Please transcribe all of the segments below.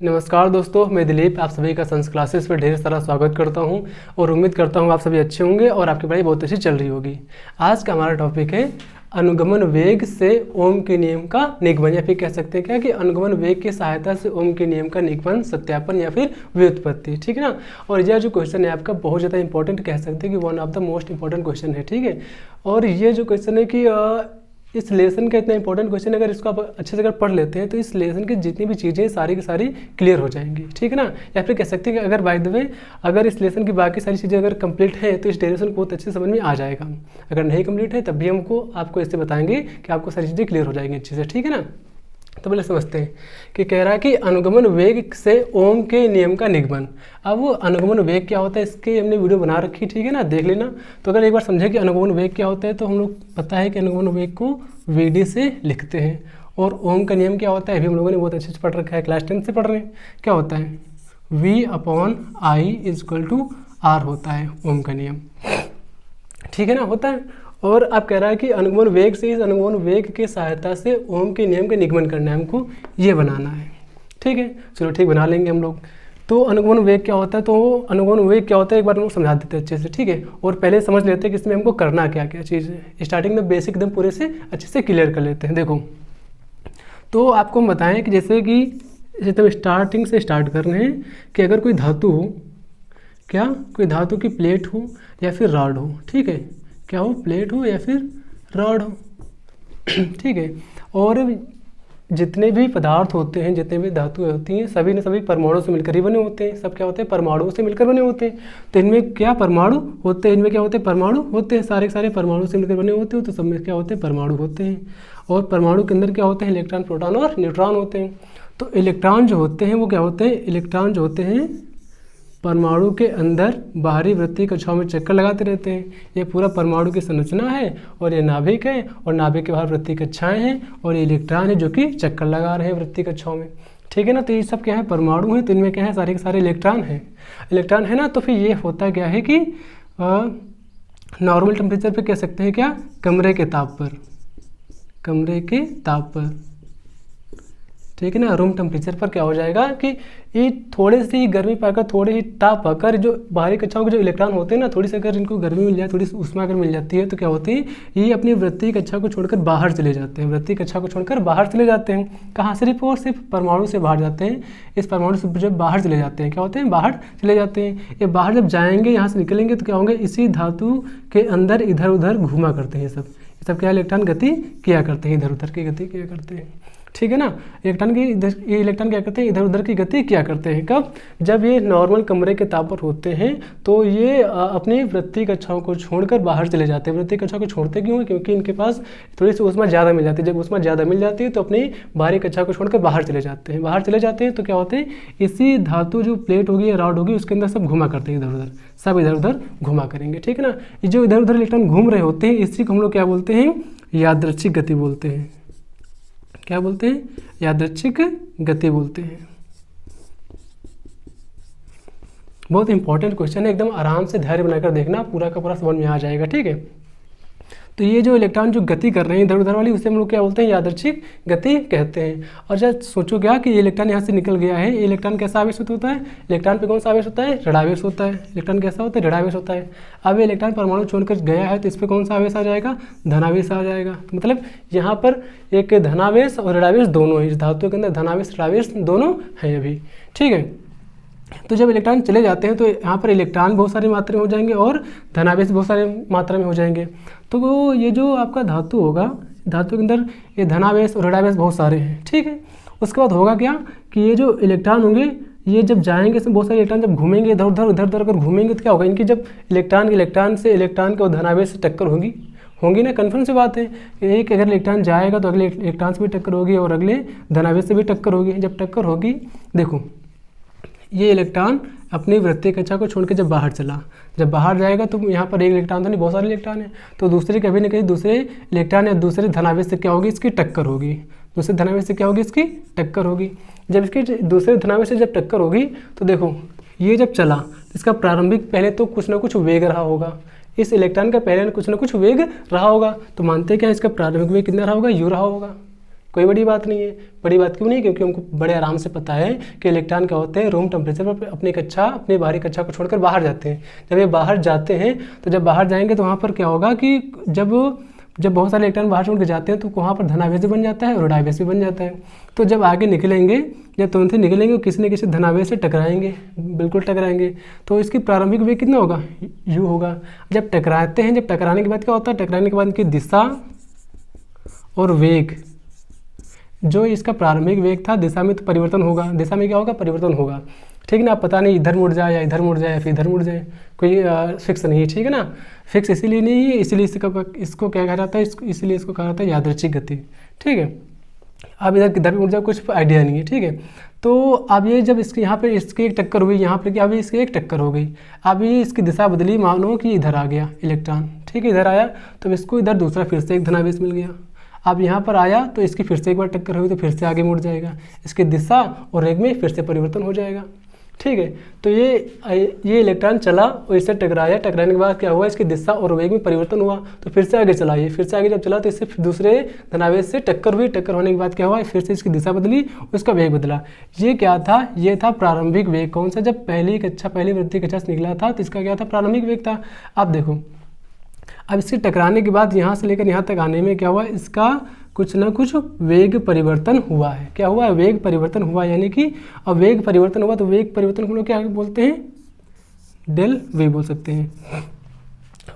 नमस्कार दोस्तों, मैं दिलीप आप सभी का साइंस क्लासेस पर ढेर सारा स्वागत करता हूं और उम्मीद करता हूं आप सभी अच्छे होंगे और आपकी पढ़ाई बहुत अच्छी चल रही होगी। आज का हमारा टॉपिक है अनुगमन वेग से ओम के नियम का निगमन, या फिर कह सकते हैं क्या कि अनुगमन वेग की सहायता से ओम के नियम का निगमन, सत्यापन या फिर व्युत्पत्ति। ठीक है ना। और यह जो क्वेश्चन है आपका बहुत ज़्यादा इंपॉर्टेंट, कह सकते हैं कि one of the most important question है। ठीक है। और ये जो क्वेश्चन है कि इस लेसन का इतना इंपॉर्टेंट क्वेश्चन, अगर इसको आप अच्छे से अगर पढ़ लेते हैं तो इस लेसन की जितनी भी चीज़ें सारी की सारी क्लियर हो जाएंगी। ठीक है ना। या फिर कह सकते हैं कि अगर बाय द वे अगर इस लेसन की बाकी सारी चीज़ें अगर कंप्लीट है तो इस डेरिवेशन को बहुत अच्छे से समझ में आ जाएगा। अगर नहीं कंप्लीट है तब भी हमको आपको इससे बताएंगे कि आपको सारी चीज़ें क्लियर हो जाएंगी अच्छे से। ठीक है ना। तो पहले समझते हैं कि कह रहा है कि अनुगमन वेग से ओम के नियम का निगमन। अब वो अनुगमन वेग क्या होता है इसके हमने वीडियो बना रखी, ठीक है ना, देख लेना। तो अगर एक बार समझे कि अनुगमन वेग क्या होता है तो हम लोग पता है कि अनुगमन वेग को वीडी से लिखते हैं। और ओम का नियम क्या होता है अभी हम लोगों ने बहुत अच्छे से पढ़ रखा है, क्लास 10 से पढ़ रहे हैं। क्या होता है V/I=R होता है ओम का नियम। ठीक है ना, होता है। और आप कह रहा है कि अनुगमन वेग से, इस अनुगमन वेग की सहायता से ओम के नियम का निगमन करना है, हमको ये बनाना है। ठीक है, चलो ठीक बना लेंगे हम लोग। तो अनुगमन वेग क्या होता है, तो अनुगमन वेग क्या होता है एक बार हम लोग समझा देते हैं अच्छे से। ठीक है। और पहले समझ लेते हैं कि इसमें हमको करना क्या क्या चीज़ है। स्टार्टिंग में बेसिक एकदम पूरे से अच्छे से क्लियर कर लेते हैं। देखो, तो आपको हम बताएं कि जैसे तो स्टार्टिंग से स्टार्ट कर रहे हैं कि अगर कोई धातु हो, क्या कोई धातु की प्लेट हो या फिर रॉड हो, ठीक है, क्या हो, प्लेट हो या फिर रॉड हो, ठीक है। और जितने भी पदार्थ होते हैं, जितने भी धातुएं होती हैं, सभी ने सभी परमाणु से मिलकर ही बने होते हैं। सब क्या होते हैं, परमाणुओं से मिलकर बने होते हैं। तो इनमें क्या परमाणु होते हैं, इनमें क्या होते हैं, परमाणु होते हैं। सारे के सारे परमाणु से मिलकर बने होते हैं, तो सब में क्या होते हैं, परमाणु होते हैं। और परमाणु के अंदर क्या होते हैं, इलेक्ट्रॉन, प्रोटॉन और न्यूट्रॉन होते हैं। तो इलेक्ट्रॉन जो होते हैं वो क्या होते हैं, इलेक्ट्रॉन जो होते हैं परमाणु के अंदर बाहरी वृत्तीय कक्षाओं में चक्कर लगाते रहते हैं। ये पूरा परमाणु की संरचना है और ये नाभिक है और नाभिक के बाहर वृत्तीय कक्षाएं हैं और ये इलेक्ट्रॉन है जो कि चक्कर लगा रहे हैं वृत्तीय कक्षाओं में। ठीक है ना। तो ये सब क्या है, परमाणु है। तो इनमें क्या है, सारे के सारे इलेक्ट्रॉन है, इलेक्ट्रॉन है ना। तो फिर ये होता क्या है कि नॉर्मल टेम्परेचर पर कह सकते हैं क्या, कमरे के ताप पर, कमरे के ताप पर, ठीक है ना, रूम टेम्परेचर पर क्या हो जाएगा कि ये थोड़े सी गर्मी पाकर, थोड़े ही ताप पाकर जो बाहरी कक्षाओं के जो इलेक्ट्रॉन होते हैं ना, थोड़ी सी अगर इनको गर्मी मिल जाए, थोड़ी सी उष्मा अगर मिल जाती है तो क्या होती है, ये अपनी वृत्तीय कक्षा को छोड़कर बाहर चले जाते हैं। वृत्तीय कक्षा को छोड़कर बाहर चले जाते हैं। कहाँ सिर्फ और सिर्फ परमाणु से बाहर जाते हैं। इस परमाणु से जब बाहर चले जाते हैं, क्या होते हैं, बाहर चले जाते हैं। ये बाहर जब जाएंगे, यहाँ से निकलेंगे तो क्या होंगे, इसी धातु के अंदर इधर उधर घूमा करते हैं। सब क्या, इलेक्ट्रॉन गति किया करते हैं, इधर उधर की गति किया करते हैं। ठीक है ना। ये इलेक्ट्रॉन क्या करते हैं, इधर उधर की गति क्या करते हैं। कब, जब ये नॉर्मल कमरे के ताप पर होते हैं तो ये अपनी वृत्तीय कक्षाओं को छोड़कर बाहर चले जाते हैं। वृत्तीय कक्षाओं को छोड़ते क्यों है, क्योंकि इनके पास थोड़ी सी ऊष्मा ज़्यादा मिल जाती है। जब ऊष्मा ज़्यादा मिल जाती है तो अपनी बाहरी कक्षा को छोड़कर बाहर चले जाते हैं। बाहर चले जाते हैं तो क्या होते हैं, इसी धातु जो प्लेट होगी या रॉड होगी उसके अंदर सब घुमा करते हैं, इधर उधर सब इधर उधर घुमा करेंगे। ठीक है ना। ये जो इधर उधर इलेक्ट्रॉन घूम रहे होते हैं इसी को हम लोग क्या बोलते हैं, यादृच्छिक गति बोलते हैं। क्या बोलते हैं, यादृच्छिक गति बोलते हैं। बहुत इंपॉर्टेंट क्वेश्चन है, एकदम आराम से धैर्य बनाकर देखना, पूरा का पूरा समझ में आ जाएगा। ठीक है। तो ये जो इलेक्ट्रॉन जो गति कर रहे हैं इधर उधर वाली, उसे हम लोग क्या बोलते हैं, यादृच्छिक गति कहते हैं। और जब सोचो क्या कि ये इलेक्ट्रॉन यहाँ से निकल गया है, ये इलेक्ट्रॉन कैसा आवेशित होता है, इलेक्ट्रॉन पे कौन सा आवेश होता है, ऋणावेश होता है। इलेक्ट्रॉन कैसा होता है, ऋणावेश होता है। अब ये इलेक्ट्रॉन परमाणु छोड़कर गया है तो इस पर कौन सा आवेश आ जाएगा, धनावेश आ जाएगा। तो मतलब यहाँ पर एक धनावेश और ऋणावेश दोनों है, इस धातु के अंदर धनावेश ऋणावेश दोनों हैं अभी। ठीक है। तो जब इलेक्ट्रॉन चले जाते हैं तो यहाँ पर इलेक्ट्रॉन बहुत सारी मात्रा में हो जाएंगे और धनावेश बहुत सारी मात्रा में हो जाएंगे। तो ये जो आपका धातु होगा, धातु के अंदर ये धनावेश और ऋणावेश बहुत सारे हैं। ठीक है। उसके बाद होगा क्या कि ये जो इलेक्ट्रॉन होंगे ये जब जाएंगे, इसमें बहुत सारे इलेक्ट्रॉन जब घूमेंगे इधर उधर अगर घूमेंगे तो क्या होगा, इनकी जब इलेक्ट्रॉन से इलेक्ट्रॉन के धनावेश से टक्कर होंगी ना, कन्फर्म सी बात है। एक अगर इलेक्ट्रॉन जाएगा तो अगले इलेक्ट्रॉन से भी टक्कर होगी और अगले धनावेश से भी टक्कर होगी। जब टक्कर होगी, देखो ये इलेक्ट्रॉन अपनी वृत्तीय कक्षा को छोड़ के जब बाहर चला, जब बाहर जाएगा तो यहाँ पर एक इलेक्ट्रॉन तो नहीं, बहुत सारे इलेक्ट्रॉन है, तो दूसरे कभी न कहीं दूसरे इलेक्ट्रॉन या दूसरे धनावेश से क्या होगी, इसकी टक्कर होगी। दूसरे धनावेश से क्या होगी, इसकी टक्कर होगी। जब इसकी दूसरे धनावेश से जब टक्कर होगी तो देखो ये जब चला तो इसका प्रारंभिक पहले तो कुछ ना कुछ वेग रहा होगा, इस इलेक्ट्रॉन का पहले कुछ ना कुछ वेग रहा होगा। तो मानते हैं क्या, इसका प्रारंभिक वेग कितना रहा होगा, यू रहा होगा। कोई बड़ी बात नहीं है। बड़ी बात क्यों नहीं? क्योंकि हमको बड़े आराम से पता है कि इलेक्ट्रॉन क्या होते हैं, रूम टेम्परेचर पर अपनी बाहरी कक्षा को छोड़कर बाहर जाते हैं। जब ये बाहर जाते हैं तो जब बाहर जाएंगे तो वहाँ पर क्या होगा कि जब बहुत सारे इलेक्ट्रॉन बाहर छोड़ के जाते हैं तो वहाँ पर धनावेश भी बन जाता है और ऋणावेश भी बन जाता है। तो जब आगे निकलेंगे, जब तुरंत ही निकलेंगे, किसी न किसी धनावेश से टकराएंगे, बिल्कुल टकराएंगे। तो इसकी प्रारंभिक वेग कितना होगा? u होगा। जब टकराते हैं, जब टकराने के बाद क्या होता है? टकराने के बाद इनकी दिशा और वेग, जो इसका प्रारंभिक वेग था, दिशा में तो परिवर्तन होगा। दिशा में क्या होगा? परिवर्तन होगा। ठीक है ना? आप पता नहीं इधर मुड़ जाए या इधर मुड़ जाए या फिर इधर मुड़ जाए, कोई फिक्स नहीं है। ठीक है ना? फिक्स इसीलिए नहीं है, इसलिए इसको क्या कहा जाता है? इसलिए इसको कहा जाता है यादृच्छिक गति। ठीक है? अब इधर किधर मुड़ जाए कुछ आइडिया नहीं है। ठीक है? तो अब ये जब इसके यहाँ पे इसकी एक टक्कर हुई, यहाँ पर क्या अभी इसकी एक टक्कर हो गई। अब ये इसकी दिशा बदली, मानो कि इधर आ गया इलेक्ट्रॉन। ठीक है? इधर आया तो इसको इधर दूसरा फिर से एक धनावेश मिल गया। अब यहाँ पर आया तो इसकी फिर से एक बार टक्कर हुई तो फिर से आगे मुड़ जाएगा, इसकी दिशा और वेग में फिर से परिवर्तन हो जाएगा। ठीक है? तो ये इलेक्ट्रॉन चला और इससे टकराया, टकराने के बाद क्या हुआ? इसकी दिशा और वेग में परिवर्तन हुआ तो फिर से आगे चला। ये फिर से आगे जब चला तो इससे दूसरे धनावेश से टक्कर हुई, टक्कर होने के बाद क्या हुआ? फिर से इसकी दिशा बदली, उसका वेग बदला। ये क्या था? ये था प्रारंभिक वेग। कौन सा? जब पहली वृत्तीय कक्षा से निकला था तो इसका क्या था? प्रारंभिक वेग था। अब देखो, अब इसके टकराने के बाद यहाँ से लेकर यहाँ तक आने में क्या हुआ? इसका कुछ ना कुछ वेग परिवर्तन हुआ है। क्या हुआ? वेग परिवर्तन हुआ। यानी कि अब वेग परिवर्तन हुआ तो वेग परिवर्तन को हम लोग क्या बोलते हैं? डेल वी बोल सकते हैं।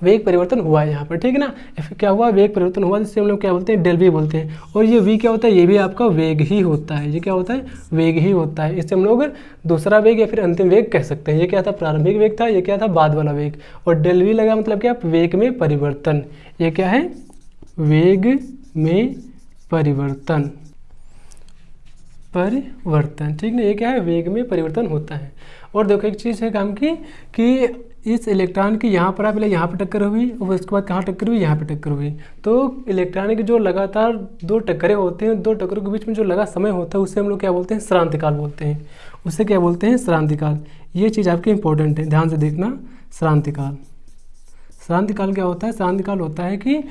वेग परिवर्तन हुआ है यहाँ पर। ठीक है ना? क्या हुआ? वेग परिवर्तन हुआ, जिससे हम लोग क्या बोलते हैं? डेल वी बोलते हैं। और ये वी क्या होता है? ये भी आपका वेग ही होता है। ये क्या होता है? वेग ही होता है। इससे हम लोग दूसरा वेग या फिर अंतिम वेग कह सकते हैं। ये क्या था? प्रारंभिक वेग था। ये क्या था? बाद वाला वेग। और डेल वी लगा मतलब क्या? वेग में परिवर्तन। ये क्या है? वेग में परिवर्तन। ठीक है? ये क्या है? वेग में परिवर्तन होता है। और देखो एक चीज़ है काम की कि इस इलेक्ट्रॉन की यहाँ पर पहले यहाँ पर टक्कर हुई और उसके बाद कहाँ टक्कर हुई? यहाँ पर टक्कर हुई। तो इलेक्ट्रॉन की जो लगातार दो टक्करें होती हैं, दो टक्करों के बीच में जो लगा समय होता है उससे हम लोग क्या बोलते हैं? श्रांतिकाल बोलते हैं। उससे क्या बोलते हैं? श्रांतिकाल। ये चीज़ आपकी इंपॉर्टेंट है, ध्यान से देखना। श्रांतिकाल क्या होता है? श्रांतिकाल होता है कि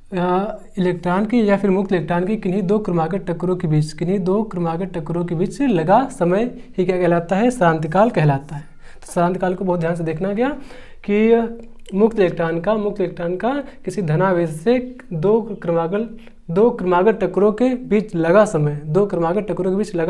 इलेक्ट्रॉन की या फिर मुक्त इलेक्ट्रॉन की किन्हीं दो क्रमागत टक्करों के बीच लगा समय ही क्या कहलाता है? श्रांतिकाल कहलाता है। तो श्रांतिकाल को बहुत ध्यान से देखना गया कि मुक्त इलेक्ट्रॉन का किसी धनावेश से दो क्रमागत टक्करों के बीच लगा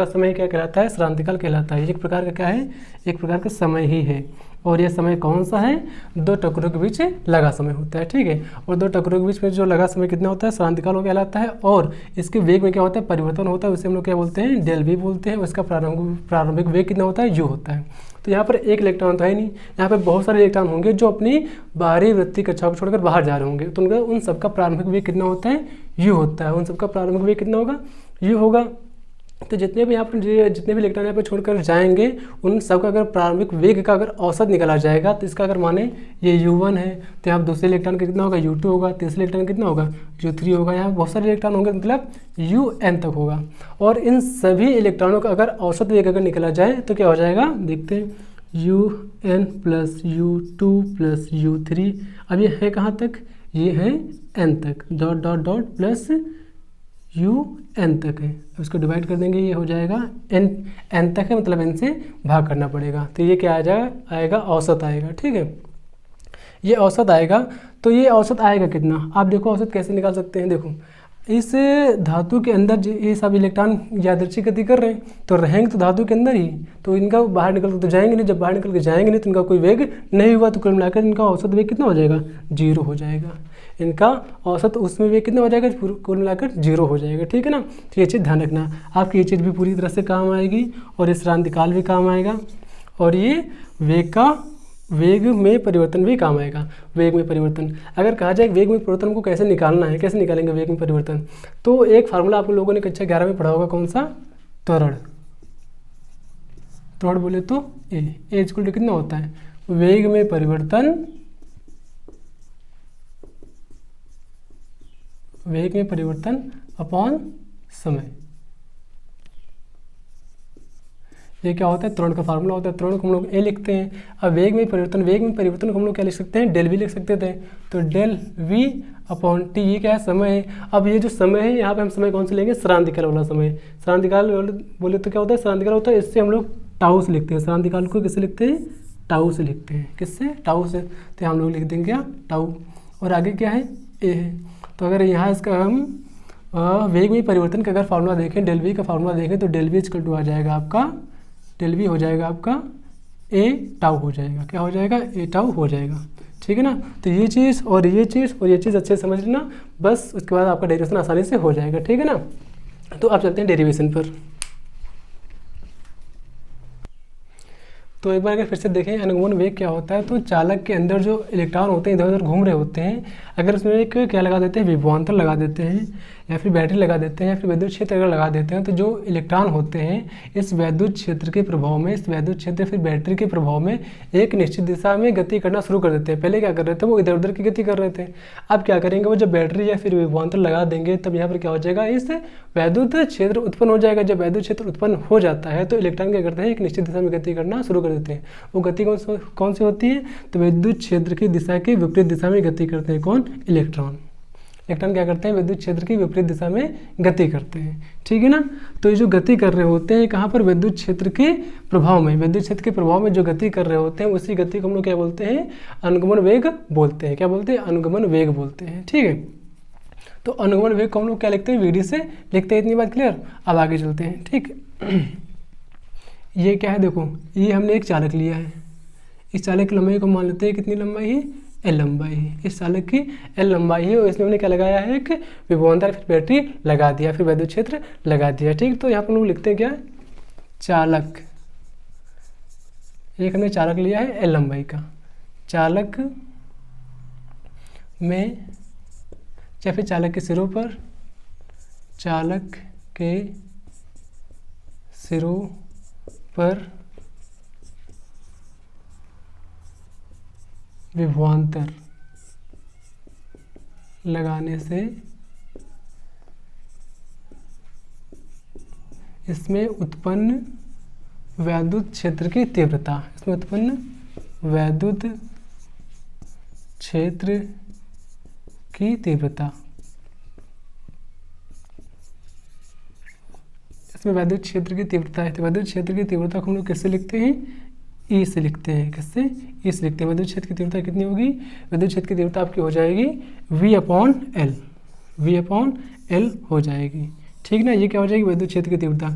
समय, क्या कहलाता है? श्रांतिकाल कहलाता है। एक प्रकार का क्या है? एक प्रकार का समय ही है। और ये समय कौन सा है? दो टक्करों के बीच लगा समय होता है। ठीक है? और दो टक्करों के बीच में जो लगा समय कितना होता है? श्रांतिकाल कहलाता है। और इसके वेग में क्या होता है? परिवर्तन होता है। उसे हम लोग क्या बोलते हैं? डेल वी बोलते हैं। उसका प्रारंभिक वेग कितना होता है? यू होता है। तो यहाँ पर एक इलेक्ट्रॉन तो है नहीं, यहाँ पर बहुत सारे इलेक्ट्रॉन होंगे जो अपनी बाहरी वृत्तीय कक्षा को छोड़कर बाहर जा रहे होंगे। तो उनका उन सबका प्रारंभिक वेग कितना होता है? यू होता है। उन सबका प्रारंभिक वेग कितना होगा? यू होगा। तो जितने भी इलेक्ट्रॉन यहाँ पर छोड़कर जाएंगे उन सबका अगर प्रारंभिक वेग का अगर औसत निकाला जाएगा तो इसका अगर माने ये u1 है तो यहाँ दूसरे इलेक्ट्रॉन का कितना होगा? u2 होगा। तीसरे इलेक्ट्रॉन कितना होगा? u3 होगा। यहाँ बहुत सारे इलेक्ट्रॉन होंगे मतलब un तक होगा। और इन सभी इलेक्ट्रॉनों का अगर औसत वेग अगर निकाला जाए तो क्या हो जाएगा? देखते हैं। un plus u2 plus u3। अब ये है कहाँ तक? ये है n तक, dot dot dot plus n तक है। उसको डिवाइड कर देंगे, ये हो जाएगा n तक है मतलब n से भाग करना पड़ेगा। तो ये क्या आएगा? औसत आएगा। ठीक है? ये औसत आएगा। तो ये औसत आएगा कितना? आप देखो औसत कैसे निकाल सकते हैं। देखो इस धातु के अंदर ये सब इलेक्ट्रॉन यादृच्छिक गति कर रहे हैं तो रहेंगे तो धातु के अंदर ही, तो इनका बाहर निकल के तो जाएंगे नहीं। जब बाहर निकल के जाएंगे नहीं तो इनका कोई वेग नहीं हुआ तो कुल मिलाकर इनका औसत वेग कितना हो जाएगा? 0 हो जाएगा। इनका औसत उसमें वेग कितना हो जाएगा? कुल मिलाकर 0 हो जाएगा। ठीक है ना? तो ये चीज़ ध्यान रखना। आपकी ये चीज़ भी पूरी तरह से काम आएगी और इस श्रांतिकाल भी काम आएगा और ये वेग में परिवर्तन भी काम आएगा। वेग में परिवर्तन अगर कहा जाए वेग में परिवर्तन को कैसे निकालना है, कैसे निकालेंगे वेग में परिवर्तन, तो एक फार्मूला आप लोगों ने कक्षा 11 में पढ़ा होगा। कौन सा? त्वरण बोले तो ए इक्वल टू कितना होता है? वेग में परिवर्तन अपॉन समय। ये क्या होता है, त्वरण का फार्मूला होता है, त्वरण को हम लोग ए लिखते हैं। अब वेग में परिवर्तन को हम लोग क्या लिख सकते हैं, डेल वी लिख सकते थे, तो डेल वी अपॉन टी, ये क्या है, समय है। अब ये जो समय है यहाँ पे हम समय कौन से लेंगे, श्रांतिकाल वाला समय। श्रांतिकाल बोले तो क्या होता है, श्रांतिकाल होता है, इससे हम लोग टाउ से लिखते हैं, श्रांतिकाल को किससे लिखते हैं, टाउ से लिखते हैं, किससे, टाउ से। तो हम लोग लिख देंगे क्या, टाउ, और आगे क्या है, ए है। तो अगर यहाँ इसका हम वेग में परिवर्तन का अगर फार्मूला देखें, डेल वी का फार्मूला देखें, तो डेल वी इक्वल टू आ जाएगा आपका, डेल वी हो जाएगा आपका ए टाउ हो जाएगा, क्या हो जाएगा, ए टाउ हो जाएगा, ठीक है ना। तो ये चीज़ और ये चीज़ और ये चीज़ अच्छे से समझ लेना, बस उसके बाद आपका डेरिवेशन आसानी से हो जाएगा, ठीक है ना। तो आप चलते हैं डेरिवेशन पर। तो एक बार अगर फिर से देखें अनुगमन वेग क्या होता है, तो चालक के अंदर जो इलेक्ट्रॉन होते हैं इधर उधर घूम रहे होते हैं, अगर उसमें एक क्या लगा देते हैं, विभवांतर लगा देते हैं, या फिर बैटरी लगा देते हैं, या फिर विद्युत क्षेत्र अगर लगा देते हैं, तो जो इलेक्ट्रॉन होते हैं इस विद्युत क्षेत्र के प्रभाव में, इस विद्युत क्षेत्र फिर बैटरी के प्रभाव में एक निश्चित दिशा में गति करना शुरू कर देते हैं। पहले क्या कर रहे थे, वो इधर उधर की गति कर रहे थे। अब क्या करेंगे, वो जब बैटरी या फिर विभवांतर लगा देंगे, तब यहाँ पर क्या हो जाएगा, इस वैद्युत क्षेत्र उत्पन्न हो जाएगा। जब वैद्युत क्षेत्र उत्पन्न हो जाता है तो इलेक्ट्रॉन क्या करते हैं, एक निश्चित दिशा में गति करना शुरू कर देते हैं। वो गति कौन सी होती है, तो विद्युत क्षेत्र की दिशा के विपरीत दिशा में गति करते हैं कौन, इलेक्ट्रॉन। इलेक्ट्रॉन क्या करते हैं, विद्युत क्षेत्र की विपरीत दिशा में गति करते हैं, ठीक है ना। तो ये जो गति कर रहे होते हैं कहाँ पर, विद्युत क्षेत्र के प्रभाव में, विद्युत क्षेत्र के प्रभाव में जो गति कर रहे होते हैं उसी गति को हम लोग क्या बोलते हैं, अनुगमन वेग बोलते हैं। क्या बोलते हैं, अनुगमन वेग बोलते हैं, ठीक है। तो अनुगमन वेग को हम लोग क्या लिखते हैं, वीडी से लिखते हैं, इतनी बात क्लियर। अब आगे चलते हैं, ठीक। ये क्या है, देखो ये हमने एक चालक लिया है, इस चालक की लंबाई को मान लेते हैं कितनी लंबाई है, एल लंबाई है, इस चालक की एल लंबाई है, और इसमें हमने क्या लगाया है, एक विभवांतर फिर बैटरी लगा दिया, फिर विद्युत क्षेत्र लगा दिया, ठीक। तो यहाँ पर हम लोग लिखते हैं क्या, चालक, एक हमने चालक लिया है एल लंबाई का, चालक में या फिर चालक के सिरों पर, चालक के सिरों पर विभवांतर लगाने से इसमें उत्पन्न वैद्युत क्षेत्र की तीव्रता, इसमें उत्पन्न वैद्युत क्षेत्र की तीव्रता, इसमें वैद्युत क्षेत्र की तीव्रता है। तो वैद्युत क्षेत्र की तीव्रता को हम लोग किससे लिखते हैं, ई से लिखते हैं, किससे, ई से लिखते हैं। विद्युत क्षेत्र की तीव्रता कितनी होगी, विद्युत क्षेत्र की तीव्रता आपकी हो जाएगी V upon L, V upon L हो जाएगी, ठीक ना। ये क्या हो जाएगी, विद्युत क्षेत्र की तीव्रता।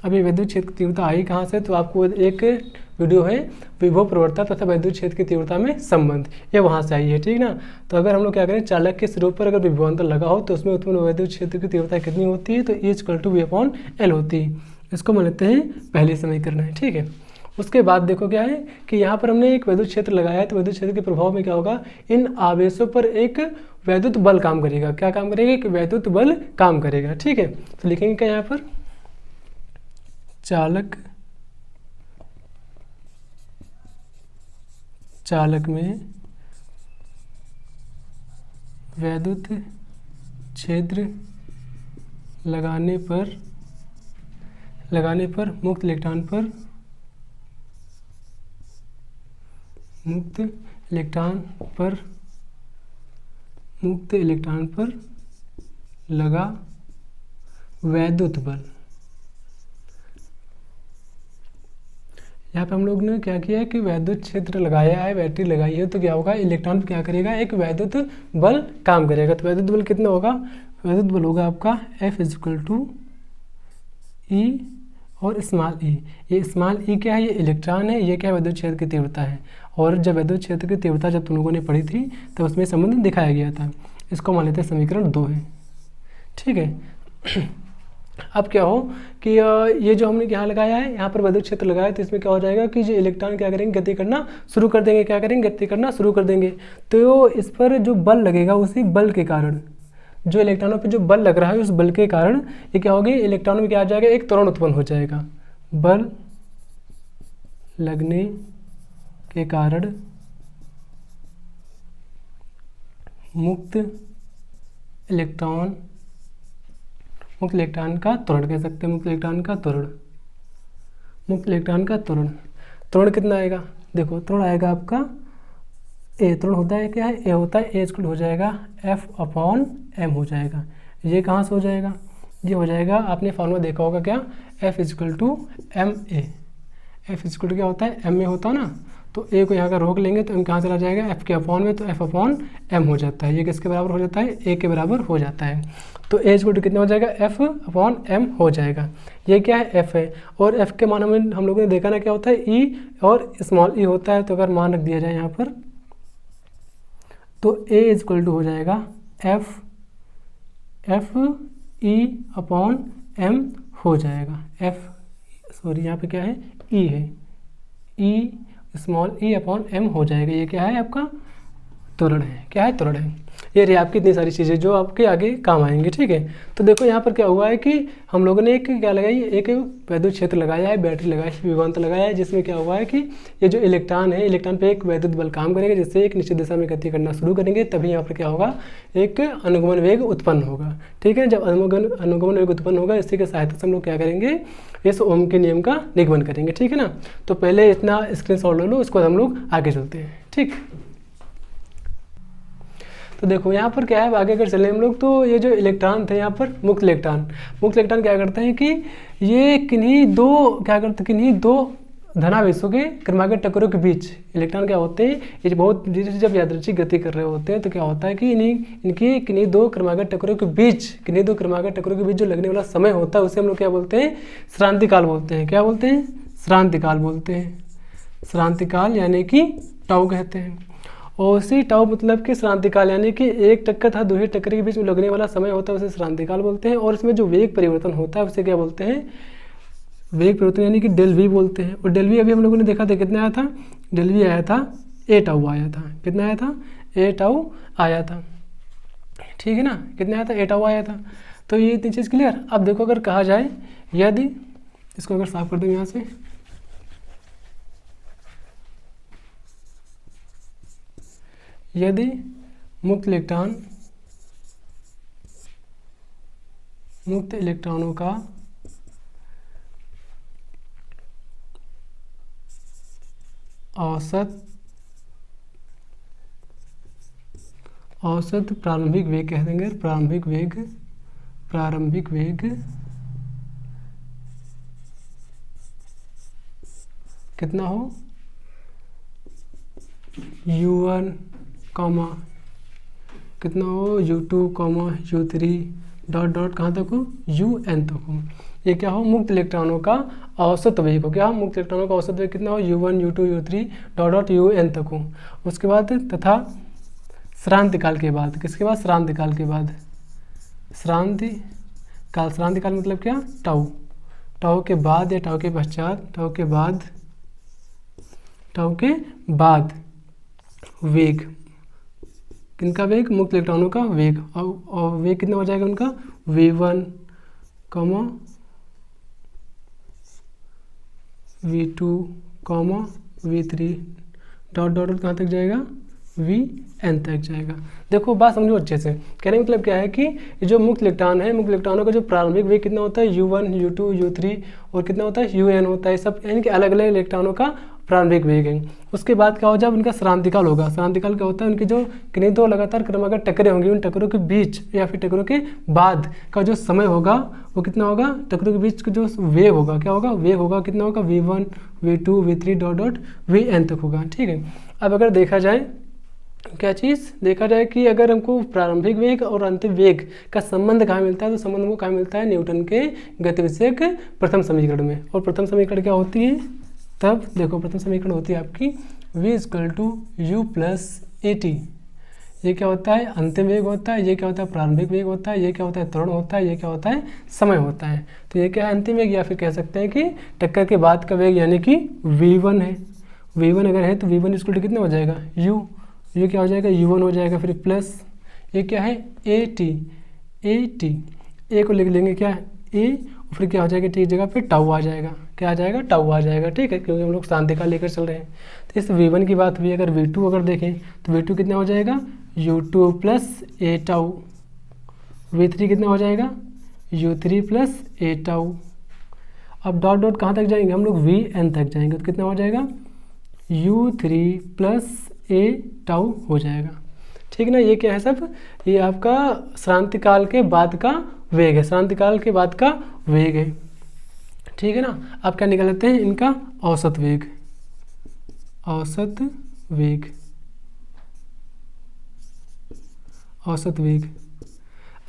अब ये विद्युत क्षेत्र की तीव्रता आई कहाँ से, तो आपको एक वीडियो है विभव प्रवणता तथा विद्युत क्षेत्र की तीव्रता में संबंध, ये वहाँ से आई है, ठीक ना। तो अगर हम लोग क्या करें, चालक के सिरों पर अगर विभवांतर लगा हो तो उसमें उत्पन्न विद्युत क्षेत्र की तीव्रता कितनी होती है, तो E equal to V upon L होती है। इसको मान लेते हैं पहले समीकरण है, ठीक है। उसके बाद देखो क्या है कि यहाँ पर हमने एक विद्युत क्षेत्र लगाया है, तो विद्युत क्षेत्र के प्रभाव में क्या होगा, इन आवेशों पर एक वैद्युत बल काम करेगा। क्या काम करेगा, एक वैद्युत बल काम करेगा, ठीक है। तो लिखेंगे क्या यहाँ पर, चालक में वैद्युत क्षेत्र लगाने पर मुक्त इलेक्ट्रॉन पर लगा वैद्युत बल। यहाँ पे हम लोग ने क्या किया है कि वैद्युत क्षेत्र लगाया है, बैटरी लगाई है, तो क्या होगा, इलेक्ट्रॉन पे क्या करेगा, एक वैद्युत बल काम करेगा। तो वैद्युत बल कितना होगा, वैद्युत बल होगा आपका F इक्वल टू ई और स्मॉल ई। ये स्मॉल ई क्या है, ये इलेक्ट्रॉन है, ये क्या है, विद्युत क्षेत्र की तीव्रता है। और जब विद्युत क्षेत्र की तीव्रता जब तुम लोगों ने पढ़ी थी तब उसमें संबंध दिखाया गया था। इसको मान लेते हैं समीकरण 2 है, ठीक है। अब क्या हो कि ये जो हमने यहाँ लगाया है, यहाँ पर विद्युत क्षेत्र लगाया है, तो इसमें क्या हो जाएगा कि जो इलेक्ट्रॉन क्या करेंगे, गति करना शुरू कर देंगे, क्या करेंगे, गति करना शुरू कर देंगे। तो इस पर जो बल लगेगा, उसी बल के कारण, जो इलेक्ट्रॉनों पर जो बल लग रहा है उस बल के कारण ये क्या होगी, इलेक्ट्रॉन में क्या आ जाएगा, एक त्वरण उत्पन्न हो जाएगा। बल लगने के कारण मुक्त इलेक्ट्रॉन का त्वरण कह सकते हैं, मुक्त इलेक्ट्रॉन का त्वरण, मुक्त इलेक्ट्रॉन का त्वरण। त्वरण कितना आएगा, देखो त्वरण आएगा आपका ए। त्वरण होता है क्या है, ए होता है, ए स्क्वायर हो जाएगा F/m हो जाएगा। ये कहाँ से हो जाएगा, ये हो जाएगा, आपने फॉर्मूला देखा होगा क्या, F=ma। F= क्या होता है, ma होता है ना, तो a को यहाँ का रोक लेंगे तो m कहाँ चला जाएगा, f के अपॉन में, तो F/m हो जाता है। ये किसके बराबर हो जाता है, a के बराबर हो जाता है। तो a कितना हो जाएगा, F/m हो जाएगा। ये क्या है, f है, और f के मान हम लोगों ने देखा ना क्या होता है, e और स्मॉल e होता है। तो अगर मान रख दिया जाए यहाँ पर, तो a हो जाएगा Fe/m हो जाएगा। यहाँ पे क्या है, e है, e स्मॉल e/m हो जाएगा। ये क्या है आपका त्वरण है, क्या है, त्वरण है। ये रही आपकी इतनी सारी चीज़ें जो आपके आगे काम आएंगी, ठीक है। तो देखो यहाँ पर क्या हुआ है कि हम लोगों ने एक क्या लगाई, एक वैद्युत क्षेत्र लगाया है, बैटरी लगाई है, विभवांतर लगाया है, जिसमें क्या हुआ है कि ये जो इलेक्ट्रॉन है, इलेक्ट्रॉन पे एक वैद्युत बल काम करेंगे, जिससे एक निश्चित दिशा में गति करना शुरू करेंगे, तभी यहाँ पर क्या होगा, एक अनुगमन वेग उत्पन्न होगा, ठीक है। जब अनुगमन वेग उत्पन्न होगा, इसी की सहायता से हम लोग क्या करेंगे, इस ओम के नियम का निगमन करेंगे, ठीक है ना। तो पहले इतना स्क्रीनशॉट ले लो, उसके बाद हम लोग आगे चलते हैं, ठीक। तो देखो यहाँ पर क्या है, आगे अगर चले हम लोग, तो ये जो इलेक्ट्रॉन थे यहाँ पर मुक्त इलेक्ट्रॉन क्या करते हैं कि ये किन्हीं दो धनावेशों के क्रमागत टक्करों के बीच इलेक्ट्रॉन क्या होते हैं, ये बहुत जब यादृच्छिक गति कर रहे होते हैं, तो क्या होता है कि इनकी किन्हीं दो क्रमागत टक्करों के बीच जो लगने वाला समय होता है, उसे हम लोग क्या बोलते हैं, श्रांतिकाल बोलते हैं। क्या बोलते हैं, श्रांतिकाल बोलते हैं। श्रांतिकाल यानी कि टाउ कहते हैं। और उसी टाउ मतलब कि श्रांतिकाल यानी कि एक टक्कर था दूसरे टक्कर के बीच में लगने वाला समय होता है, उसे श्रांतिकाल बोलते हैं। और इसमें जो वेग परिवर्तन होता है उसे क्या बोलते हैं, वेग परिवर्तन यानी कि डेल वी बोलते हैं। और डेल वी अभी हम लोगों ने देखा था, कितना आया था, डेल वी आया था ए टाउ आया था। कितना आया था, ए टाउ आया था, ठीक है ना। कितना आया था, ए टाउ आया था। तो ये इतनी चीज़ क्लियर। अब देखो अगर कहा जाए, यदि इसको अगर साफ कर दूँ यहाँ से, यदि मुक्त इलेक्ट्रॉनों का औसत प्रारंभिक वेग कह देंगे, प्रारंभिक वेग कितना हो, u1 कॉमा कितना हो, u2 कॉमा u3 डॉट कहाँ तक हो, un तक हो। ये क्या हो, मुक्त इलेक्ट्रॉनों का औसत वेग हो। क्या हो, मुक्त इलेक्ट्रॉनों का औसत वेग कितना हो, u1 u2 u3 dot un तक हो। उसके बाद तथा श्रांतिकाल के बाद, किसके बाद, श्रांतिकाल के बाद, श्रांतिकाल मतलब क्या, टाउ के बाद या टाउ के पश्चात, टाउ के बाद वेग, किनका वेग, मुक्त इलेक्ट्रॉनों का वेग। और वेग कितना हो जाएगा उनका, v1 v2 v3 डॉट कहाँ तक जाएगा, vn तक जाएगा। देखो बात समझो अच्छे से, कहने का मतलब क्या है कि जो मुक्त इलेक्ट्रॉन है, मुक्त इलेक्ट्रॉनों का जो प्रारंभिक वेग कितना होता है, u1 u2 u3 और कितना होता है, un होता है। सब यानी कि अलग अलग इलेक्ट्रॉनों का प्रारंभिक वेग है। उसके बाद क्या हो, जब उनका श्रांतिकाल होगा, श्रांतिकाल क्या होता है, उनके जो किन्हीं दो लगातार क्रमागत टक्करें होंगी, उन टक्करों के बीच या फिर टक्करों के बाद का जो समय होगा वो कितना होगा, टक्करों के बीच का जो वेग होगा, क्या होगा, वेग होगा कितना होगा, v1 v2 v3 dot vn तक होगा, ठीक है। अब अगर देखा जाए, क्या चीज़ देखा जाए कि अगर हमको प्रारंभिक वेग और अंतिम वेग का संबंध कहाँ मिलता है, तो संबंध हमको कहाँ मिलता है, न्यूटन के गतिविषयक प्रथम समीकरण में। और प्रथम समीकरण क्या होती है, तब देखो प्रथम समीकरण होती है आपकी v = u + at। ये क्या होता है, अंतिम वेग होता है, ये क्या होता है, प्रारंभिक वेग होता है, ये क्या होता है, त्वरण होता है, ये क्या होता है, समय होता है। तो ये क्या है, अंतिम वेग, या फिर कह सकते हैं कि टक्कर के बाद का वेग यानी कि v1 है। v1 अगर है तो v1 = कितना हो जाएगा, u, ये क्या हो जाएगा, u1 हो जाएगा, फिर प्लस ये क्या है, at, a को लिख लेंगे क्या, a, फिर क्या हो जाएगा, टी जगह पे टाउ आ जाएगा, क्या आ जाएगा, टाउ आ जाएगा, ठीक है, क्योंकि हम लोग श्रांतिकाल लेकर चल रहे हैं। तो इस v1 की बात हुई। अगर v2 अगर देखें तो v2 कितना हो जाएगा, u2 + a टाउ। v3 कितना हो जाएगा, u3 + a टाउ। अब डॉट डॉट कहाँ तक जाएंगे हम लोग, वी एन तक जाएंगे, तो कितना हो जाएगा u3 प्लस ए टाउ हो जाएगा। ठीक ना, ये क्या है सब, ये आपका श्रांतिकाल के बाद का वेग है, श्रांतिकाल के बाद का वेग है। ठीक है ना, आप क्या निकाल लेते हैं इनका औसत वेग, औसत वेग, औसत वेग,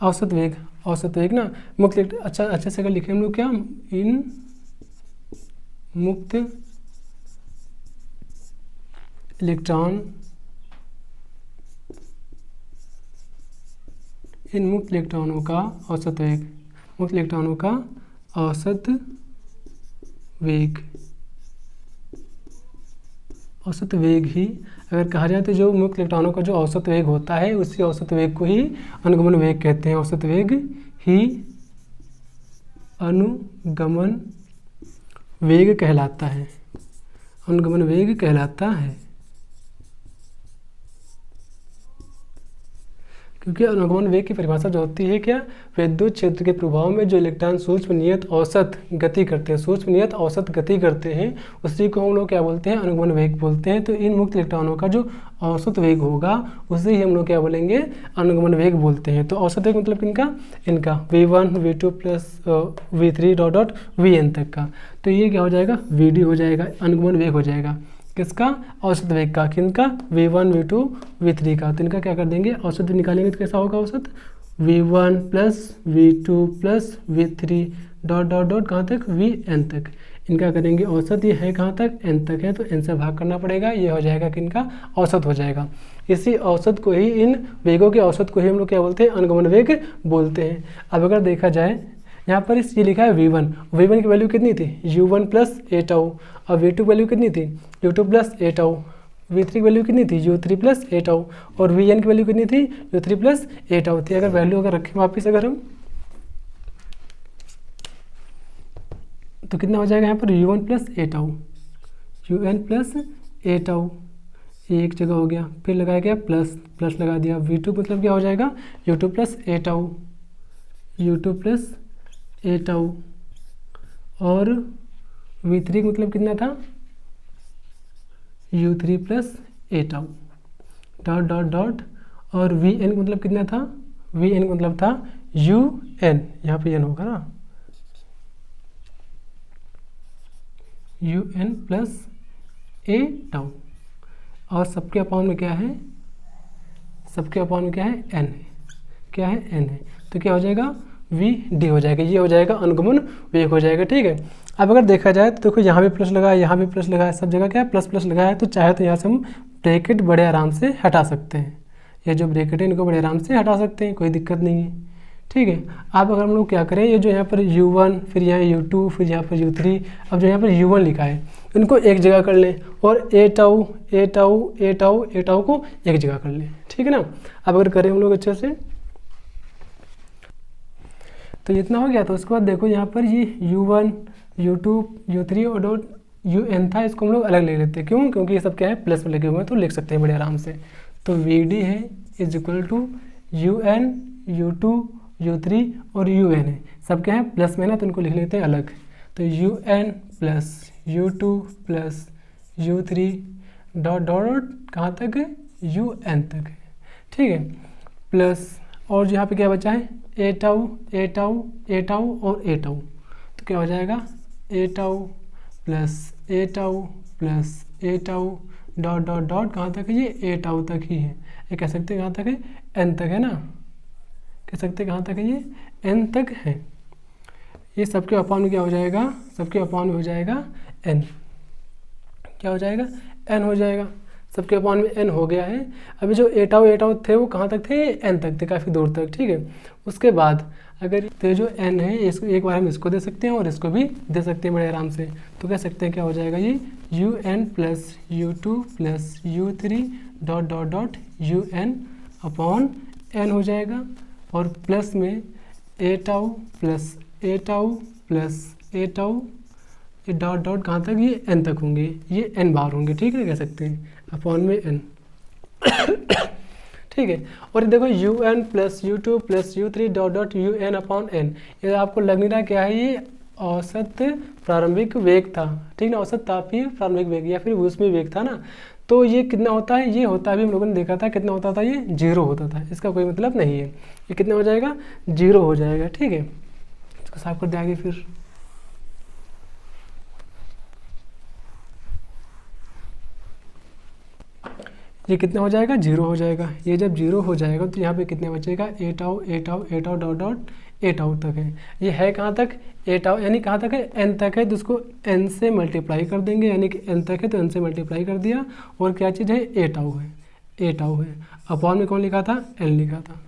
औसत वेग, औसत वेग ना मुक्त, अच्छा अच्छे से अगर लिखे हम लोग क्या, इन मुक्त इलेक्ट्रॉन, इन मुक्त इलेक्ट्रॉनों का औसत वेग, मुक्त इलेक्ट्रॉनों का औसत वेग, औसत वेग ही अगर कहा जाए तो जो मुक्त इलेक्ट्रॉनों का जो औसत वेग होता है उसी औसत वेग को ही अनुगमन वेग कहते हैं। औसत वेग ही अनुगमन वेग कहलाता है, अनुगमन वेग कहलाता है, क्योंकि अनुगमन वेग की परिभाषा जो होती है क्या, विद्युत क्षेत्र के प्रभाव में जो इलेक्ट्रॉन सूक्ष्म नियत औसत गति करते हैं, सूक्ष्म नियत औसत गति करते हैं, उसी को हम लोग क्या बोलते हैं, अनुगमन वेग बोलते हैं। तो इन मुक्त इलेक्ट्रॉनों का जो औसत वेग होगा उसे ही हम लोग क्या बोलेंगे, अनुगमन वेग बोलते हैं। तो औसत वेग मतलब इनका, इनका v1 v2 plus v3 dot dot vn तक का, तो ये क्या हो जाएगा, vd हो जाएगा, अनुगमन वेग हो जाएगा किसका, औसत वेग का, किनका, v1 v2 v3 का। तो इनका क्या कर देंगे, औसत वेग निकालेंगे तो कैसा होगा औसत, v1 plus v2 plus v3 dot dot dot कहाँ तक, vn तक। इनका करेंगे औसत, ये है कहाँ तक, n तक है, तो n से भाग करना पड़ेगा, ये हो जाएगा किनका, औसत हो जाएगा। इसी औसत को ही, इन वेगों के औसत को ही हम लोग क्या बोलते हैं, अनुगमन वेग बोलते हैं। अब अगर देखा जाए यहाँ पर इस ये लिखा है v1 की वैल्यू कितनी थी, u1 प्लस ए टाउ, और v2 की वैल्यू कितनी थी, u2 प्लस ए टाउ, v3 की वैल्यू कितनी थी, u3 प्लस ए टाउ, और vn की वैल्यू कितनी थी, u3 प्लस ए टाउ थी। अगर वैल्यू अगर रखें वापिस अगर हम, तो कितना हो जाएगा यहाँ पर, u1 प्लस ए टाउ, un प्लस ए टाउ, एक जगह हो गया, फिर लगाया गया प्लस, प्लस लगा दिया, v2 मतलब क्या हो जाएगा, u2 प्लस ए टाउ, u2 प्लस ए टाउ, और v3 मतलब कितना था, u3 प्लस ए टाउ, डॉट डॉट डॉट, और vn मतलब कितना था, vn मतलब था un, यहाँ पे n होगा ना, un प्लस ए टाउ, और सबके अपॉन में क्या है, सबके अपॉन में क्या है, n है, क्या है, n है, तो क्या हो जाएगा, vd हो जाएगा, ये हो जाएगा अनुगमन वेग हो जाएगा। ठीक है, अब अगर देखा जाए तो देखो यहाँ भी प्लस लगा है, यहाँ भी प्लस लगा है, सब जगह क्या है, प्लस प्लस लगा है, तो चाहे तो यहाँ से हम ब्रैकेट बड़े आराम से हटा सकते हैं, ये जो ब्रैकेट है इनको बड़े आराम से हटा सकते हैं, कोई दिक्कत नहीं है। ठीक है, अब अगर हम लोग क्या करें, ये जो यहाँ पर u1 फिर यहाँ u2 फिर यहाँ पर u3, अब जो यहाँ पर u1 लिखा है इनको एक जगह कर लें, और ए tau A tau A tau A tau को एक जगह कर लें। ठीक है ना, अब अगर करें हम लोग अच्छे से तो इतना हो गया। तो उसके बाद देखो यहाँ पर ये u1 u2 u3 और डॉट un था, इसको हम लोग अलग ले लेते हैं, क्यों, क्योंकि ये सब क्या है प्लस में लगे हुए हैं, तो लिख सकते हैं बड़े आराम से। तो vd है is equal to un u2 u3 और un है, सब क्या है प्लस में ना, तो इनको लिख लेते हैं अलग। तो un plus u2 plus u3 dot dot कहाँ तक है, un तक है। ठीक है, प्लस और यहाँ पे क्या बचा है, ए tau A tau A tau और ए टाउ, तो क्या हो जाएगा, ए टाउ प्लस ए टाउ प्लस ए टाउ डॉट डॉट डॉट कहाँ तक है, ये ए टाउ तक ही है, ये कह सकते हैं कहाँ तक है, n तक है ना, कह सकते हैं कहाँ तक है, ये n तक है। ये सबके अपॉन में क्या हो जाएगा, सबके अपॉन में हो जाएगा n, क्या हो जाएगा, n हो जाएगा, सबके अपॉन में n हो गया है। अभी जो ए टाउ थे वो कहाँ तक थे, n तक थे, काफ़ी दूर तक। ठीक है, उसके बाद अगर तो जो n है इसको एक बार हम इसको दे सकते हैं और इसको भी दे सकते हैं बड़े आराम से, तो कह सकते हैं क्या हो जाएगा, ये un plus u2 plus u3 dot dot dot un upon n हो जाएगा, और प्लस में ए टाउ प्लस ए टाउ प्लस ए टाउ, ये डॉट डॉट कहाँ तक, ये n तक होंगे, ये n बार होंगे। ठीक है, कह सकते हैं अपॉन में n। ठीक है, और देखो un plus u2 plus u3 dot dot un upon n, ये आपको लग नहीं रहा क्या है, ये औसत प्रारंभिक वेग था, ठीक ना, औसत तापीय प्रारंभिक वेग या फिर ऊष्मीय वेग था ना, तो ये कितना होता है, ये होता है अभी हम लोगों ने देखा था कितना होता था, ये 0 होता था, इसका कोई मतलब नहीं है, ये कितना हो जाएगा, 0 हो जाएगा, ठीक है। इसको साफ कर दे आगे फिर। ये कितना हो जाएगा, 0 हो जाएगा। ये जब 0 हो जाएगा तो यहाँ पे कितने बचेगा, A tau A tau A tau dot dot A tau तक है। ये है कहाँ तक, ए टाउ यानी कहाँ तक है, एन तक है, तो उसको एन से मल्टीप्लाई कर देंगे, यानी कि एन तक है तो एन से मल्टीप्लाई कर दिया। और क्या चीज़ है, ए टाउ है, ए टाउ है। अपॉन में कौन लिखा था, एन लिखा था।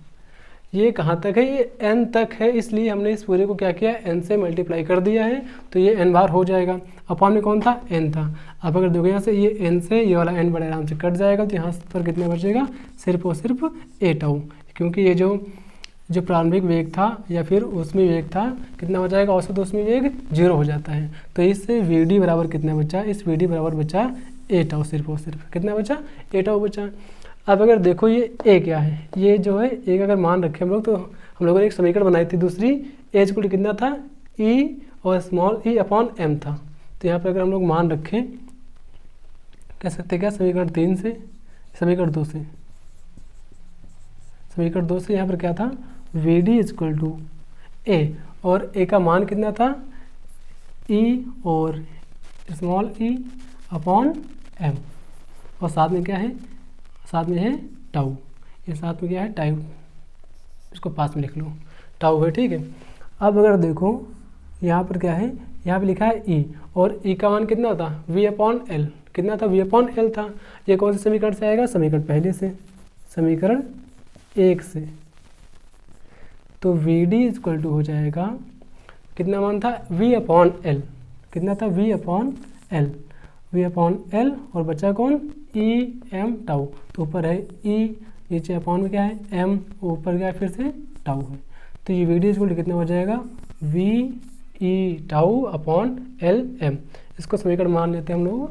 ये कहाँ तक है, ये एन तक है, इसलिए हमने इस पूरे को क्या किया, एन से मल्टीप्लाई कर दिया है, तो ये एन बार हो जाएगा। अपॉन में कौन था, एन था। अब अगर देखो यहाँ से ये एन से ये वाला एन बड़े आराम से कट जाएगा, तो यहाँ पर कितना बचेगा, सिर्फ और सिर्फ ए टाउ, क्योंकि ये जो प्रारंभिक वेग था या फिर ऊष्मीय वेग था, कितना हो जाएगा, औसत ऊष्मीय वेग 0 हो जाता है। तो इससे वी डी बराबर कितना बचा, इस वी डी बराबर बचा ए टाउ, सिर्फ और सिर्फ कितना बचा, ए टाउ बचा। अब अगर देखो ये ए क्या है, ये जो है एक अगर मान रखे हम लोग, तो हम लोगों ने एक समीकरण बनाई थी दूसरी, एज इक्वल कितना था, ई और स्मॉल ई अपॉन एम था। तो यहाँ पर अगर हम लोग मान रखें, कह सकते क्या, समीकरण 3 से, समीकरण 2 से, समीकरण 2 से यहाँ पर क्या था, वी डी इक्वल टू ए, और ए का मान कितना था, ई और स्मॉल ई अपॉन एम, और साथ में क्या है, साथ में है टाउ, ये साथ में क्या है, टाउ, इसको पास में लिख लो, टाउ है, ठीक है। अब अगर देखो यहाँ पर क्या है, यहाँ पे लिखा है ई, और ई का मान कितना था, वी अपॉन एल, कितना था, वी अपॉन एल था। ये कौन से समीकरण से आएगा, समीकरण पहले से, समीकरण 1 से। तो वी डी इक्वल टू हो जाएगा, कितना मान था, वी अपॉन एल, कितना था, V upon L, V upon L, और बचा कौन, ई एम टाउ, तो ऊपर है ई, नीचे अपॉन में क्या है, एम, ऊपर क्या है, फिर से टाउ है। तो ये वी डी इक्वल टू कितना हो जाएगा, V E tau upon L M. इसको समीकरण मान लेते हैं हम लोग,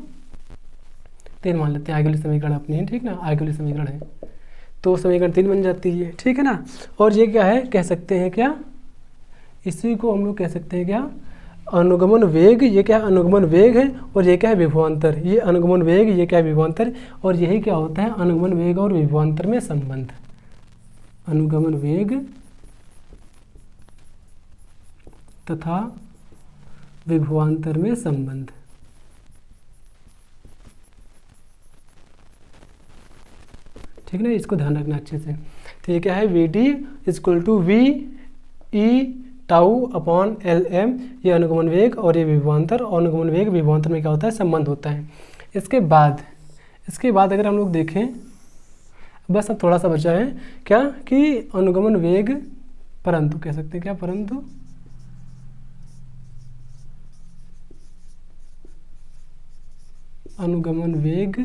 3 मान लेते हैं, आगे वाली समीकरण अपनी है, ठीक ना, आगे वाली समीकरण है, तो समीकरण 3 बन जाती है, ठीक है ना। और ये क्या है, कह सकते हैं क्या, इसी को हम लोग कह सकते हैं क्या, अनुगमन वेग। ये क्या है, अनुगमन वेग है, और ये क्या है, विभवांतर। ये अनुगमन वेग, ये क्या है, विभवांतर, और यही क्या होता है, अनुगमन वेग और विभवांतर में संबंध, अनुगमन वेग तथा विभवांतर में संबंध। ठीक है ना, इसको ध्यान रखना अच्छे से। तो ये क्या है, V D equal to V E tau upon L M, ये अनुगमन वेग और ये विभवांतर, और अनुगमन वेग विभवांतर में क्या होता है, संबंध होता है। इसके बाद अगर हम लोग देखें, बस अब थोड़ा सा बचा है क्या, कि अनुगमन वेग, परंतु कह सकते हैं क्या, परंतु अनुगमन वेग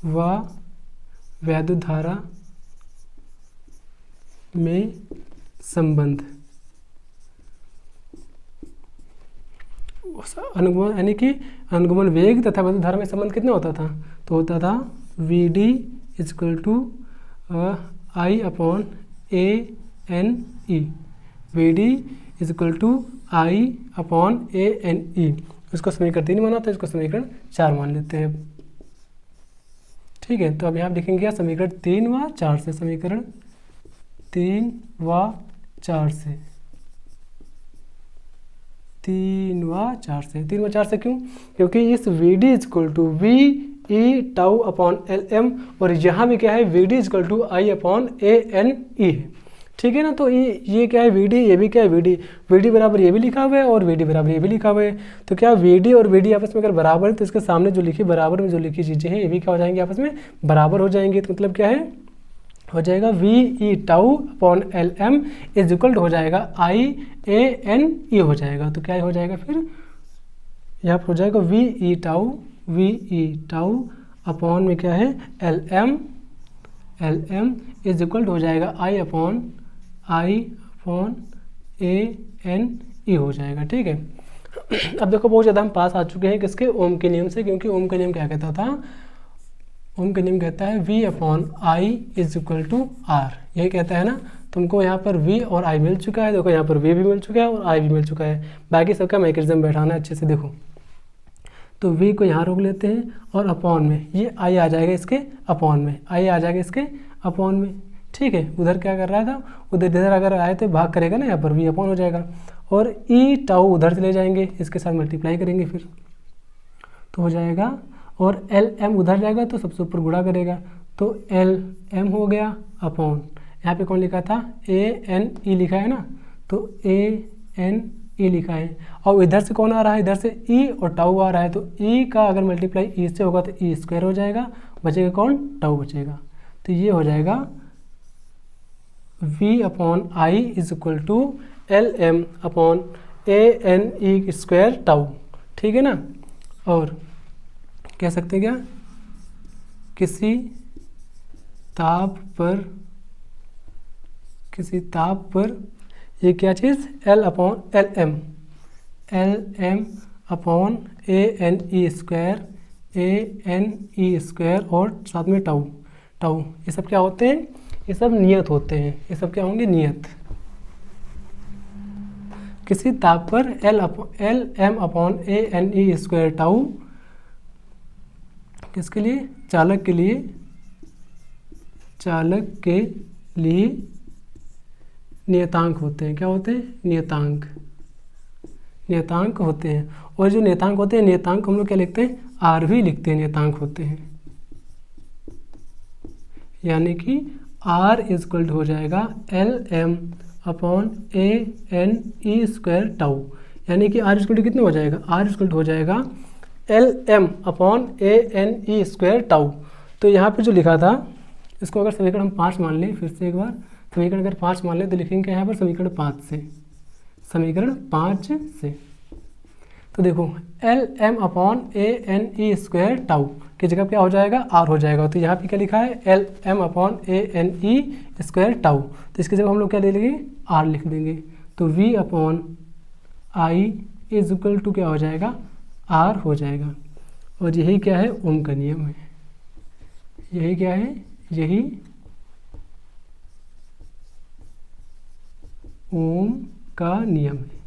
व वैद्युत धारा में संबंध। अनुगमन यानी कि अनुगमन वेग तथा वैद्युत धारा में संबंध कितना होता था, तो होता था V D equal to I upon A N E, V D equal to I upon A N E. इसको समीकरण 3 माना था, इसको समीकरण 4 मान लेते हैं, ठीक है। तो अब यहाँ लिखेंगे क्या, समीकरण 3 व 4 से, समीकरण 3 व 4 से, 3 व 4 से, 3 व 4 से क्यों, क्योंकि इस V D equal to V E tau upon L M, और यहाँ भी क्या है, V D equal to I upon A N E है, ठीक है ना। तो ये क्या है, वी डी, ये भी क्या है, वी डी बराबर ये भी लिखा हुआ है, और वी डी बराबर ये भी लिखा हुआ है। तो क्या वी डी और वी डी आपस में अगर बराबर है, तो इसके सामने जो लिखी बराबर में जो लिखी चीज़ें हैं, ये भी क्या हो जाएंगी, आपस में बराबर हो जाएंगी। तो मतलब क्या है, हो जाएगा V E tau upon L M is equal हो जाएगा आई ए एन ई हो जाएगा। तो क्या हो जाएगा फिर, यहाँ पर हो जाएगा वी ई टाउ अपॉन में क्या है, एल एम इज इक्वल हो जाएगा आई अपॉन ए एन ई हो जाएगा, ठीक है। अब देखो बहुत ज़्यादा हम पास आ चुके हैं किसके, ओम के नियम से, क्योंकि ओम का नियम क्या कहता था, ओम का नियम कहता है V upon I is equal to R, यही कहता है ना। तुमको यहाँ पर v और i मिल चुका है। देखो यहाँ पर v भी मिल चुका है और i भी मिल चुका है। बाकी सबका मैकेनिज्म बैठाना है अच्छे से। देखो तो v को यहाँ रोक लेते हैं और अपॉन में ये i आ जाएगा इसके अपॉन में, i आ जाएगा इसके अपॉन में। ठीक है, उधर क्या कर रहा था, उधर अगर आए तो भाग करेगा ना, यहाँ पर v अपॉन हो जाएगा और ई टाउ उधर से ले जाएंगे, इसके साथ मल्टीप्लाई करेंगे फिर तो हो जाएगा। और एल एम उधर जाएगा तो सबसे ऊपर गुणा करेगा तो एल एम हो गया अपॉन, यहाँ पे कौन लिखा था, ए एन ई लिखा है ना, तो ए एन ई लिखा है। और इधर से कौन आ रहा है, इधर से ई और टाउ आ रहा है, तो ई का अगर मल्टीप्लाई ई से होगा तो ई स्क्वायर हो जाएगा, बचेगा कौन, टाउ बचेगा। तो ये हो जाएगा v upon I is equal to L M upon A N E square tau. ठीक है ना। और कह सकते हैं क्या, किसी ताप पर ये क्या चीज़, L M upon A N E square और साथ में टाउ। ये सब क्या होते हैं, ये सब नियत होते हैं। ये सब क्या होंगे, नियत। किसी ताप पर L M upon A N E square tau किसके लिए, चालक के लिए नियतांक होते हैं। क्या होते हैं, नियतांक होते हैं। और जो नियतांक होते हैं, नियतांक हम लोग क्या लिखते हैं, आर भी लिखते हैं, नियतांक होते हैं। यानी कि आर इक्वल हो जाएगा L M upon A N E square tau. यानी कि आर इक्वल कितने हो जाएगा, आर इक्वल हो जाएगा L M upon A N E square tau. तो यहाँ पे जो लिखा था इसको अगर समीकरण हम 5 मान लें, फिर से एक बार समीकरण अगर 5 मान लें तो लिखेंगे यहाँ पर समीकरण 5 से। तो देखो L M upon A N E square tau की जगह क्या हो जाएगा, आर हो जाएगा। तो यहाँ पे क्या लिखा है, L M upon A N E square tau, तो इसकी जगह हम लोग क्या ले लेंगे, आर लिख देंगे। तो v upon I is equal to क्या हो जाएगा, आर हो जाएगा। और यही क्या है, ओम का नियम है। यही क्या है, यही ओम का नियम है।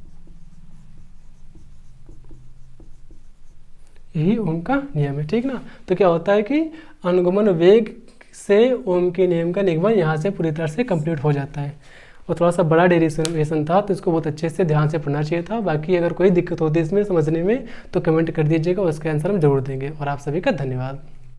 यही ओम का नियम है। ठीक ना। तो क्या होता है कि अनुगमन वेग से ओम के नियम का निगमन यहाँ से पूरी तरह से कंप्लीट हो जाता है। और थोड़ा सा बड़ा डेरिवेशन था तो इसको बहुत अच्छे से ध्यान से पढ़ना चाहिए था। बाकी अगर कोई दिक्कत होती है इसमें समझने में तो कमेंट कर दीजिएगा, उसका आंसर हम जरूर देंगे। और आप सभी का धन्यवाद।